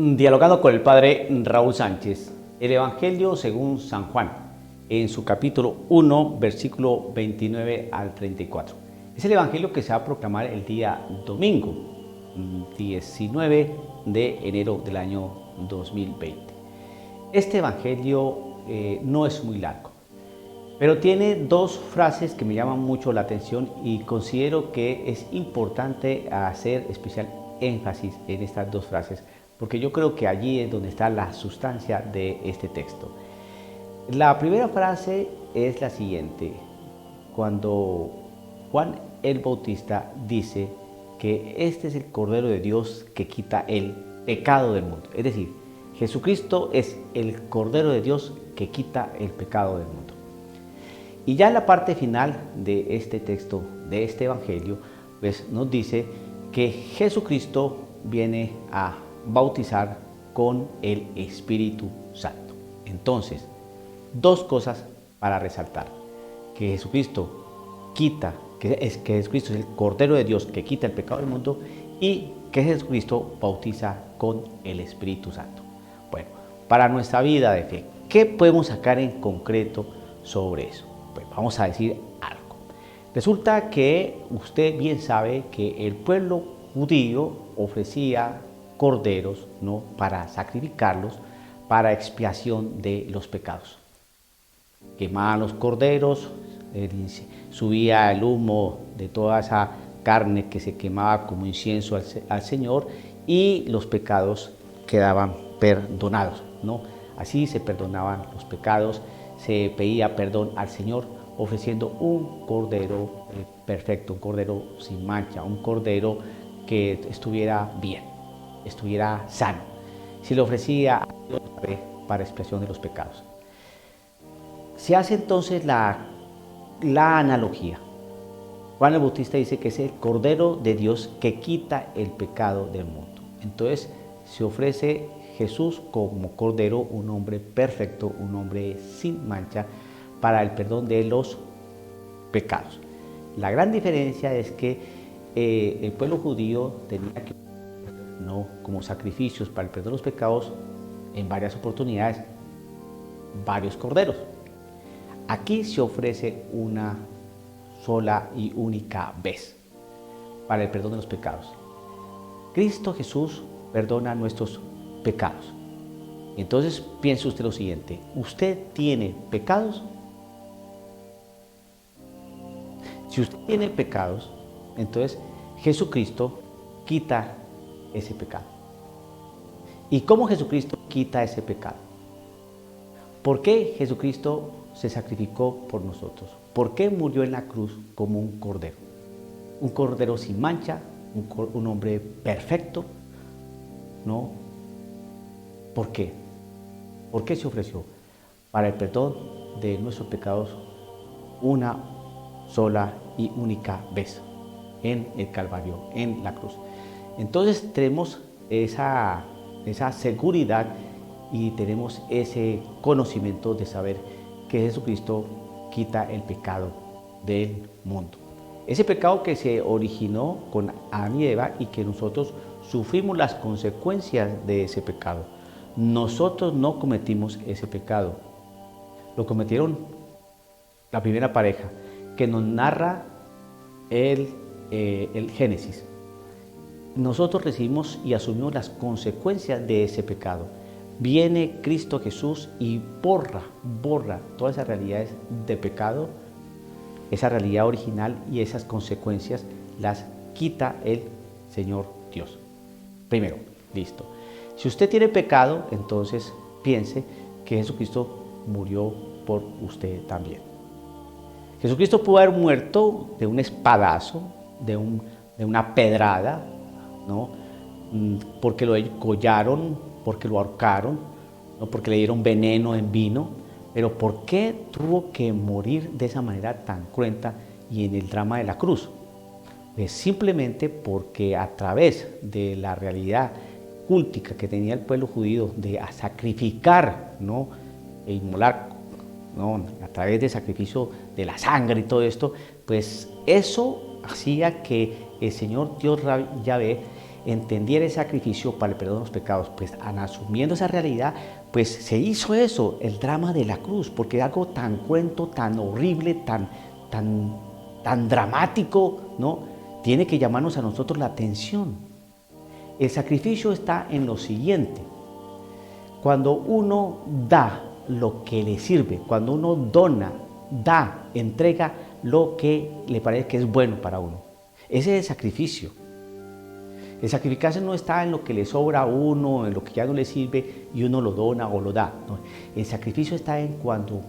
Dialogando con el padre Raúl Sánchez, el Evangelio según San Juan, en su capítulo 1, versículo 29 al 34. Es el Evangelio que se va a proclamar el día domingo, 19 de enero del año 2020. Este Evangelio no es muy largo, pero tiene dos frases que me llaman mucho la atención y considero que es importante hacer especial énfasis en estas dos frases, porque yo creo que allí es donde está la sustancia de este texto. La primera frase es la siguiente: cuando Juan el Bautista dice que este es el Cordero de Dios que quita el pecado del mundo. Es decir, Jesucristo es el Cordero de Dios que quita el pecado del mundo. Y ya en la parte final de este texto, de este Evangelio, pues nos dice que Jesucristo viene a bautizar con el Espíritu Santo. Entonces, dos cosas para resaltar: que Jesucristo que Jesucristo es el Cordero de Dios que quita el pecado del mundo, y que Jesucristo bautiza con el Espíritu Santo. Bueno, para nuestra vida de fe, ¿qué podemos sacar en concreto sobre eso? Pues vamos a decir algo. Resulta que usted bien sabe que el pueblo judío ofrecía corderos, ¿no?, para sacrificarlos para expiación de los pecados. Quemaban los corderos, subía el humo de toda esa carne que se quemaba como incienso al Señor, y los pecados quedaban perdonados, ¿no? Así se perdonaban los pecados, se pedía perdón al Señor ofreciendo un cordero perfecto, un cordero sin mancha, un cordero que estuviera bien, estuviera sano. Se le ofrecía a Dios para expiación de los pecados. Se hace entonces la analogía. Juan el Bautista dice que es el Cordero de Dios que quita el pecado del mundo. Entonces se ofrece Jesús como Cordero, un hombre perfecto, un hombre sin mancha, para el perdón de los pecados. La gran diferencia es que el pueblo judío tenía que, ¿no?, como sacrificios para el perdón de los pecados, en varias oportunidades, varios corderos. Aquí se ofrece una sola y única vez para el perdón de los pecados. Cristo Jesús perdona nuestros pecados. Entonces piense usted lo siguiente: ¿usted tiene pecados? Si usted tiene pecados, entonces Jesucristo quita ese pecado. ¿Y cómo Jesucristo quita ese pecado? ¿Por qué Jesucristo se sacrificó por nosotros? ¿Por qué murió en la cruz como un cordero? Un cordero sin mancha, un hombre perfecto, ¿no? ¿Por qué? ¿Por qué se ofreció? Para el perdón de nuestros pecados una sola y única vez en el Calvario, en la cruz. Entonces tenemos esa seguridad y tenemos ese conocimiento de saber que Jesucristo quita el pecado del mundo. Ese pecado que se originó con Adán y Eva y que nosotros sufrimos las consecuencias de ese pecado. Nosotros no cometimos ese pecado, lo cometieron la primera pareja, que nos narra el Génesis. Nosotros recibimos y asumimos las consecuencias de ese pecado. Viene Cristo Jesús y borra todas esas realidades de pecado, esa realidad original, y esas consecuencias las quita el Señor Dios. Primero, listo. Si usted tiene pecado, entonces piense que Jesucristo murió por usted también. Jesucristo pudo haber muerto de un espadazo, de una pedrada, ¿no?, porque lo degollaron, porque lo ahorcaron, ¿no?, porque le dieron veneno en vino. Pero ¿por qué tuvo que morir de esa manera tan cruenta y en el drama de la cruz? Pues simplemente porque a través de la realidad cúltica que tenía el pueblo judío de sacrificar, ¿no?, e inmolar, ¿no?, a través del sacrificio de la sangre y todo esto, pues eso hacía que el Señor Dios Yahvé entendiera el sacrificio para el perdón de los pecados, pues asumiendo esa realidad, pues se hizo eso, el drama de la cruz, porque algo tan cruento, tan horrible, tan dramático, ¿no? Tiene que llamarnos a nosotros la atención. El sacrificio está en lo siguiente: cuando uno da lo que le sirve, cuando uno dona, da, entrega lo que le parece que es bueno para uno. Ese es el sacrificio. El sacrificarse no está en lo que le sobra a uno, en lo que ya no le sirve y uno lo dona o lo da. No. El sacrificio está en cuando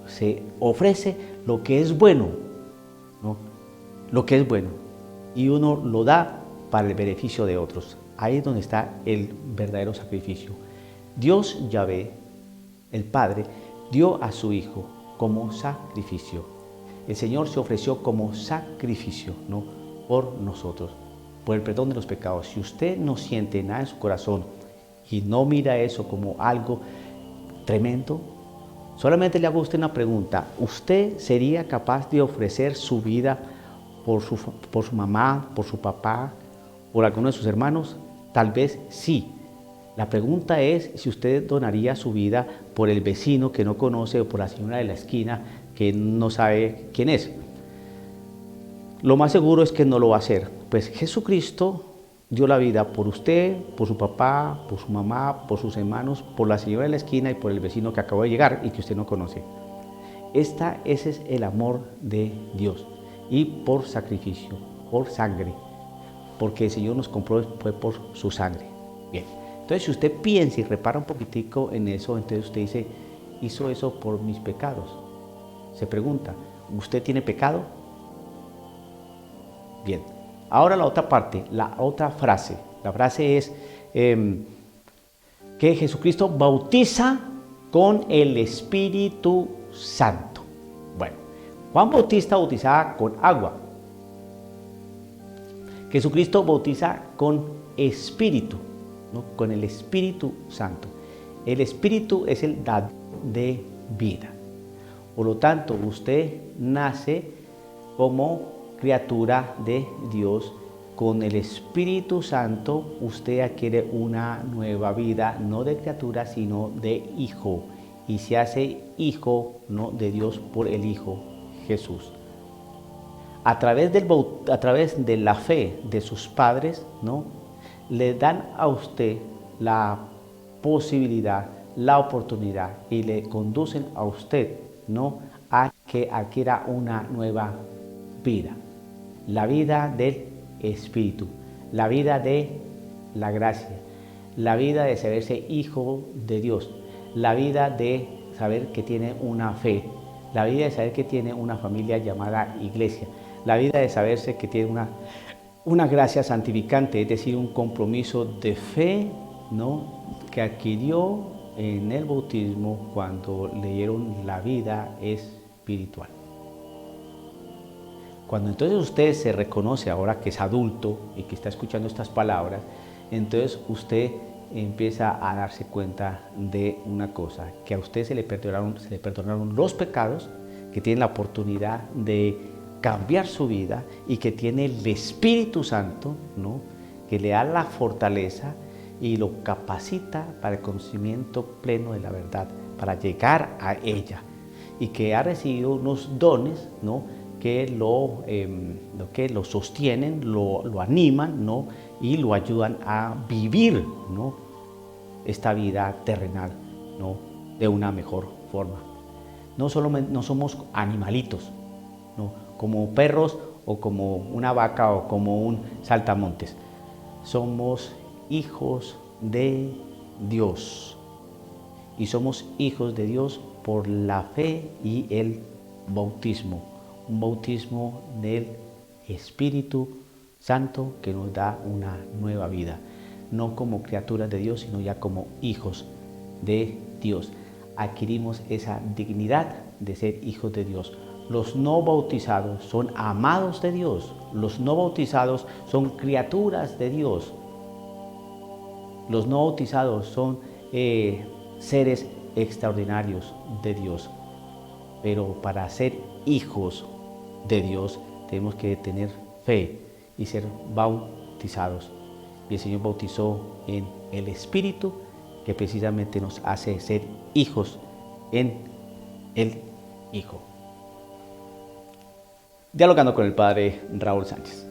se ofrece lo que es bueno, ¿no? Lo que es bueno, y uno lo da para el beneficio de otros. Ahí es donde está el verdadero sacrificio. Dios Yahvé, el Padre, dio a su Hijo como sacrificio. El Señor se ofreció como sacrificio, ¿no? Por nosotros, por el perdón de los pecados. Si usted no siente nada en su corazón y no mira eso como algo tremendo, solamente le hago a usted una pregunta: ¿usted sería capaz de ofrecer su vida por su mamá, por su papá, por alguno de sus hermanos? Tal vez sí. La pregunta es si usted donaría su vida por el vecino que no conoce o por la señora de la esquina que no sabe quién es. Lo más seguro es que no lo va a hacer, pues Jesucristo dio la vida por usted, por su papá, por su mamá, por sus hermanos, por la señora de la esquina y por el vecino que acabó de llegar y que usted no conoce. Ese es el amor de Dios, y por sacrificio, por sangre, porque el Señor nos compró fue por su sangre. Bien, entonces si usted piensa y repara un poquitico en eso, entonces usted dice: hizo eso por mis pecados. Se pregunta: ¿usted tiene pecado? Bien, ahora la otra parte, la otra frase. La frase es que Jesucristo bautiza con el Espíritu Santo. Bueno, Juan Bautista bautizaba con agua. Jesucristo bautiza con Espíritu, ¿no? Con el Espíritu Santo. El Espíritu es el dador de vida. Por lo tanto, usted nace como criatura de Dios. Con el Espíritu Santo usted adquiere una nueva vida, no de criatura, sino de hijo, y se hace hijo, ¿no?, de Dios por el Hijo Jesús. A través de la fe de sus padres, ¿no?, le dan a usted la posibilidad, la oportunidad, y le conducen a usted, ¿no?, a que adquiera una nueva vida. La vida del Espíritu, la vida de la gracia, la vida de saberse hijo de Dios, la vida de saber que tiene una fe, la vida de saber que tiene una familia llamada iglesia, la vida de saberse que tiene una gracia santificante, es decir, un compromiso de fe, ¿no?, que adquirió en el bautismo cuando le dieron la vida espiritual. Cuando entonces usted se reconoce ahora que es adulto y que está escuchando estas palabras, entonces usted empieza a darse cuenta de una cosa: que a usted se le perdonaron los pecados, que tiene la oportunidad de cambiar su vida y que tiene el Espíritu Santo, ¿no?, que le da la fortaleza y lo capacita para el conocimiento pleno de la verdad, para llegar a ella, y que ha recibido unos dones, ¿no?, que lo sostienen, lo animan, ¿no?, y lo ayudan a vivir, ¿no?, esta vida terrenal, ¿no?, de una mejor forma. No somos animalitos, ¿no?, como perros o como una vaca o como un saltamontes. Somos hijos de Dios, y somos hijos de Dios por la fe y el bautismo. Un bautismo del Espíritu Santo que nos da una nueva vida, no como criaturas de Dios, sino ya como hijos de Dios. Adquirimos esa dignidad de ser hijos de Dios. Los no bautizados son amados de Dios. Los no bautizados son criaturas de Dios. Los no bautizados son seres extraordinarios de Dios. Pero para ser hijos de Dios tenemos que tener fe y ser bautizados. y el Señor bautizó en el Espíritu, que precisamente nos hace ser hijos en el Hijo. Dialogando con el Padre Raúl Sánchez.